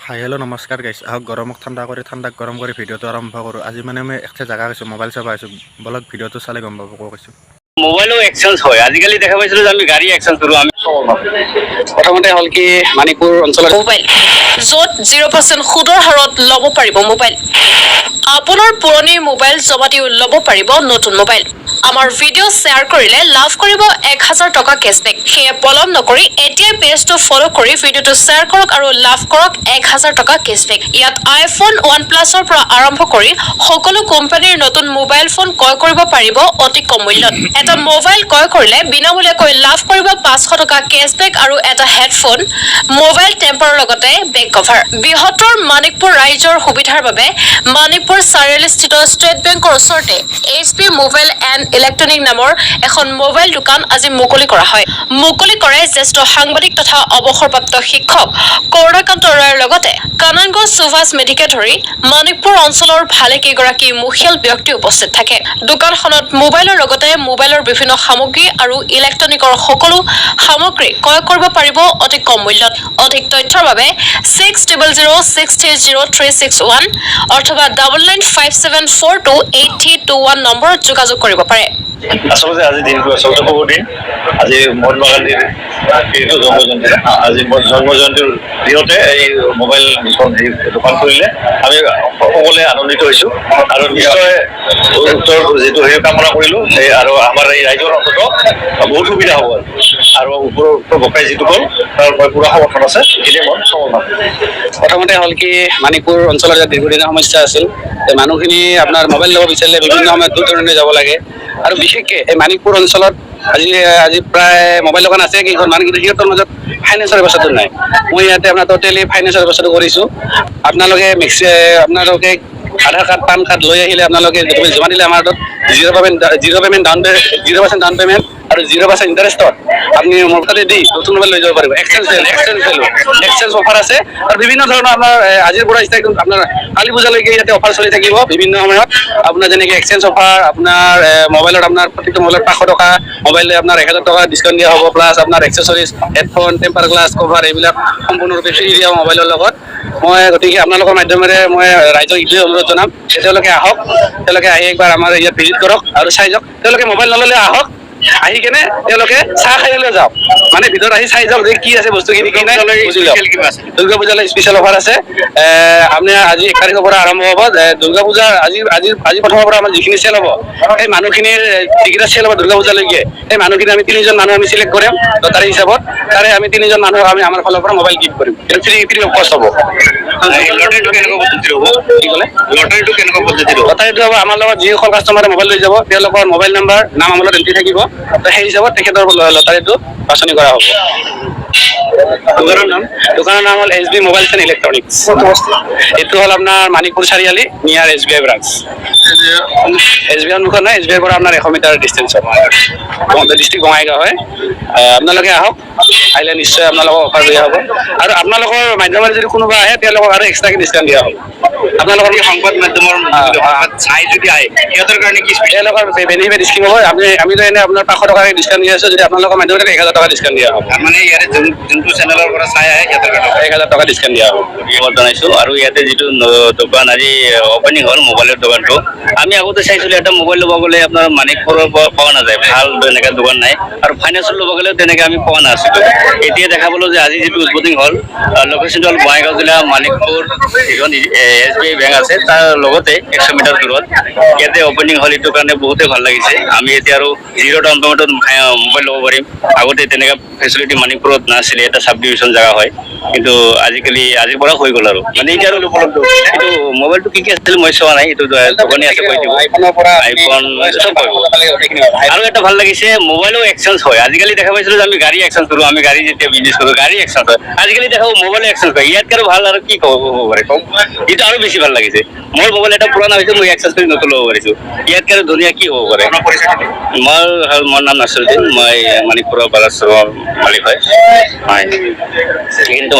Hi hello' নমস্কাৰ গাইছ আহক গৰমক ঠাণ্ডাক গৰম কৰি ভিডিঅ'টো আৰম্ভ কৰোঁ। আজি মানে মই একটা জেগা গৈছোঁ, মোবাইল চাব আহিছোঁ। বলক ভিডিঅ'টো চালে গম পাব কৈ কৈছোঁ। মোবাইলো এক্সচেঞ্জ হয়। আজিকালি দেখা পাইছিলোঁ যে আমি গাড়ী এক্সচেঞ্জ কৰোঁ। আমি প্ৰথমতে হ'ল কি মানিকপুৰ অঞ্চলত মোবাইল য'ত 0% সুদৰ হাৰত ল'ব পাৰিব মোবাইল। আপোনাৰ পুৰণি মোবাইল জমা দিও ল'ব পাৰিব নতুন মোবাইল। আমাৰ ভিডিঅ' শ্বেয়াৰ কৰিলে লাভ কৰিব 1000 টকা কেছবেক। সেয়ে পলম নকৰি এতিয়াই পেজটো ফলো কৰি ভিডিঅ'টো শ্বেয়াৰ কৰক আৰু লাভ কৰক 1000 টকা কেছবেক। ইয়াত আইফোন, OnePlusৰ পৰা আৰম্ভ কৰি সকলো কোম্পানীৰ নতুন মোবাইল ফোন ক্ৰয় কৰিব পাৰিব অতি কম মূল্যত। এটা মোবাইল ক্ৰয় কৰিলে বিনামূলীয়াকৈ লাভ কৰিব 500 টকা কেছবেক আৰু এটা হেডফোন, মোবাইল টেম্পাৰৰ লগতে বেক কভাৰ। বৃহত্তৰ মানিকপুৰ ৰাইজৰ সুবিধাৰ বাবে মানিকপুৰ চাৰিআলিস্থিত ষ্টেট বেংকৰ ওচৰতে HP মোবাইল এণ্ড ইলেক্ট্ৰনিক নামৰ এখন মোবাইল দোকান আজি মুকলি কৰা হয়। মুকলি কৰে জ্যেষ্ঠ সাংবাদিক তথা অৱসৰপ্ৰাপ্ত শিক্ষক কৰুণাকান্ত ৰায়ৰ লগতে কানানগঞ্জ সুভাষ মেধিকে ধৰি মানিকপুৰ অঞ্চলৰ ভালেকেইগৰাকী মুখিয়াল ব্যক্তি উপস্থিত থাকে। দোকানখনত মোবাইলৰ লগতে মোবাইলৰ বিভিন্ন সামগ্ৰী আৰু ইলেক্ট্ৰনিকৰ সকলো সামগ্ৰী ক্ৰয় কৰিব পাৰিব অতি কম মূল্যত। অধিক তথ্যৰ বাবে 6006300361 অথবা 9957428321 নম্বৰত যোগাযোগ কৰিব পাৰে। আচলতে আজি দিনটো আচলতে শুভ দিন। আজি মহাত্মা গান্ধীৰ জন্মজয়ন্তী। আজি জন্মজয়ন্তীৰ দিনতে এই মোবাইল দোকান খুলিলে আমি সকলোৱে আনন্দিত হৈছোঁ আৰু নিশ্চয় উত্তৰ যিটো হেৰি কামনা কৰিলোঁ আৰু আমাৰ এই ৰাইজৰ অন্তত বহুত সুবিধা হ'ব আৰু ওপৰৰ বকাই যিটো হ'ল তাৰ পুৰা সমৰ্থন আছে। এতিয়া মই সমৰ্থন। প্ৰথমতে হ'ল কি মানিকপুৰ অঞ্চলত এটা দীৰ্ঘদিনীয়া সমস্যা আছিল। মানুহখিনি আপোনাৰ মোবাইল ল'ব বিচাৰিলে বিভিন্ন সময়ত দূৰ দূৰণি যাব লাগে আৰু বিশেষকৈ এই মানিকপুৰ অঞ্চলত আজি প্ৰায় মোবাইল দোকান আছে কেইখন মান, কিন্তু সিহঁতৰ মাজত ফাইনেন্সৰ ব্যৱস্থাটো নাই। মই ইয়াতে আপোনাৰ টোটেলি ফাইনেন্সৰ ব্যৱস্থাটো কৰিছোঁ। আপোনালোকে আধাৰ কাৰ্ড, পান কাৰ্ড লৈ আহিলে আপোনালোকে জমা দিলে আমাৰ তাত 0% ডাউন পে'মেণ্ট আৰু 0% ইণ্টাৰেষ্টত আপুনি মোৰ তাতে দি নতুন মোবাইল লৈ যাব পাৰিব। এক্সচেঞ্জ অফাৰ আছে আৰু বিভিন্ন ধৰণৰ আপোনাৰ আজিৰ পৰা আপোনাৰ কালি পূজালৈকে ইয়াতে অফাৰ চলি থাকিব। বিভিন্ন সময়ত আপোনাৰ যেনেকৈ এক্সচেঞ্জ অফাৰ, আপোনাৰ মোবাইলত আপোনাৰ প্ৰতিটো মোবাইলত 500 টকা, মোবাইলে আপোনাৰ 1000 টকা ডিছকাউণ্ট দিয়া হ'ব, প্লাছ আপোনাৰ এক্সেছৰিজ, হেডফোন, টেম্পাৰ গ্লাছ, কভাৰ এইবিলাক সম্পূৰ্ণৰূপে ফ্ৰী দিয়া হ'ব মোবাইলৰ লগত। মই গতিকে আপোনালোকৰ মাধ্যমেৰে মই ৰাইজক এইটোৱে অনুৰোধ জনাম যে তেওঁলোকে আহক, তেওঁলোকে আহি একবাৰ আমাৰ ইয়াত ভিজিট কৰক আৰু চাই যাওক। তেওঁলোকে মোবাইল নল'লে আহক, আহি কেনে তেওঁলোকে চাহ খাই লৈ যাওক, মানে ভিতৰত আহি চাই যাওক যে কি আছে বস্তুখিনি কি নাই। দুৰ্গা পূজালৈ স্পেচিয়েল অফাৰ আছে। আপোনাৰ আজি 1 তাৰিখৰ পৰা আৰম্ভ হ'ব। দুৰ্গা পূজাৰ আজি প্ৰথমৰ পৰা আমাৰ যিখিনি চেল হ'ব, সেই মানুহখিনিৰ যিকেইটা চেল হ'ব দুৰ্গা পূজালৈকে, সেই মানুহখিনি আমি 3জন মানুহ আমি চিলেক্ট কৰিম লটাৰী হিচাপত। তাৰে আমি 3জন মানুহ আমি আমাৰ ফালৰ পৰা মোবাইল গিফ্ট কৰিম। ফ্ৰী অফ কষ্ট হ'ব। লটাৰীটো কেনেকুৱা পদ্ধতিৰ হ'ব? কি ক'লে? লটাৰীটো কেনেকুৱা পদ্ধতিৰ হ'ব? লটাৰীটো হ'ব আমাৰ লগত যিসকল কাষ্টমাৰে মোবাইল লৈ যাব তেওঁলোকৰ মোবাইল নাম্বাৰ, নাম আমলত এণ্ট্ৰি থাকিব। তো সেই হিচাপত তেখেতৰ লটাৰীটো বাছনি কৰা হ'ব। দোকানৰ নাম হ'ল SB মোবাইলছ এণ্ড ইলেক্ট্ৰনিক্স। এইটো হ'ল আপোনাৰ মানিকপুৰ চাৰিআলি নিয়াৰ SBI ব্ৰাঞ্চ। SBI সন্মুখত নাই, SBI পৰা আপোনাৰ 100 মিটাৰ ডিষ্টেঞ্চত, ডিষ্ট্ৰিক্ট বঙাইগাঁও হয়। আপোনালোকে আহক, আহিলে নিশ্চয় আপোনালোকক অফাৰ দিয়া হ'ব আৰু আপোনালোকৰ মাধ্যমেৰে যদি কোনোবা আহে তেওঁলোকক আৰু এক্সট্ৰাকৈ ডিছকাউণ্ট দিয়া হ'ব। আপোনালোকৰ সংবাদ মাধ্যমৰ চাই যদি আহে সিহঁতৰ কাৰণে কি তেওঁলোকৰ বেনিফিট স্কিম হ'ব। আমিতো এনে আপোনাৰ 500 টকাকৈ ডিছকাউণ্ট দি আছোঁ, যদি আপোনালোকৰ মাধ্যমতে 1000 টকা ডিছকাউণ্ট দিয়া হ'ব। মানে ইয়াতে যোনটো চেনেলৰ পৰা চাই আহে সিহঁতৰ কাৰণে 1000 টকা ডিছকাউণ্ট দিয়া হ'ব। মই জনাইছোঁ। আৰু ইয়াতে যিটো দোকান আজি অপেনিং হ'ল মোবাইলৰ দোকানটো, আমি আগতে চাইছিলোঁ এটা মোবাইল ল'ব গ'লে আপোনাৰ মানিকপুৰৰ পৰা পোৱা নাযায়, ভাল এনেকৈ দোকান নাই আৰু ফাইনেন্সৰ ল'ব গ'লেও তেনেকৈ আমি পোৱা নাছিলোঁ। এতিয়া দেখা পালোঁ যে আজি যিটো উদ্বোধন হ'ল, লোকেশ্যনটো হ'ল বঙাইগাঁও জিলা মানিকপুৰ, যিখন SBI বেংক আছে তাৰ লগতে 100 মিটাৰ দূৰত ইয়াতে অপেনিং হ'ল। এইটো কাৰণে বহুতেই ভাল লাগিছে। আমি এতিয়া আৰু 0 ডাউন পে'মেণ্টত মোবাইল ল'ব পাৰিম। আগতে তেনেকুৱা ফেচিলিটি মানিকপুৰত নাছিলে, এটা চাব ডিভিজন জেগা হয়, কিন্তু আজিকালি আজিৰ পৰা হৈ গ'ল আৰু মানে এতিয়া আৰু উপলব্ধ। এইটো মোবাইলটো কি আছিল মই চোৱা নাই, এইটো দোকানী আছে কৈ দিব, আইফোন চব পাব। আৰু এটা ভাল লাগিছে মোবাইলো এক্সচেঞ্জ হয়। আজিকালি দেখা পাইছিলোঁ যে আমি গাড়ী এক্সচেঞ্জ কৰোঁ, আমি গাড়ী যেতিয়া বিজনেছ কৰোঁ গাড়ী এক্সচেঞ্জ হয়। আজিকালি দেখা মোবাইলো এক্সচেঞ্জ হয়। ইয়াতকৈ আৰু ভাল আৰু কি হ'ব পাৰে কওক? এইটো আৰু বেছি ভাল লাগিছে। মোৰ মোবাইল এটা পুৰণা হৈছে, মই এক্সচেঞ্জ কৰি নতুন ল'ব পাৰিছোঁ। ইয়াতকৈ আৰু ধুনীয়া কি হ'ব পাৰে? মোৰ নাম নাছিৰুদ্দিন, মই মানিকপুৰৰ বালাচৰৰ মালিক হয়। কিন্তু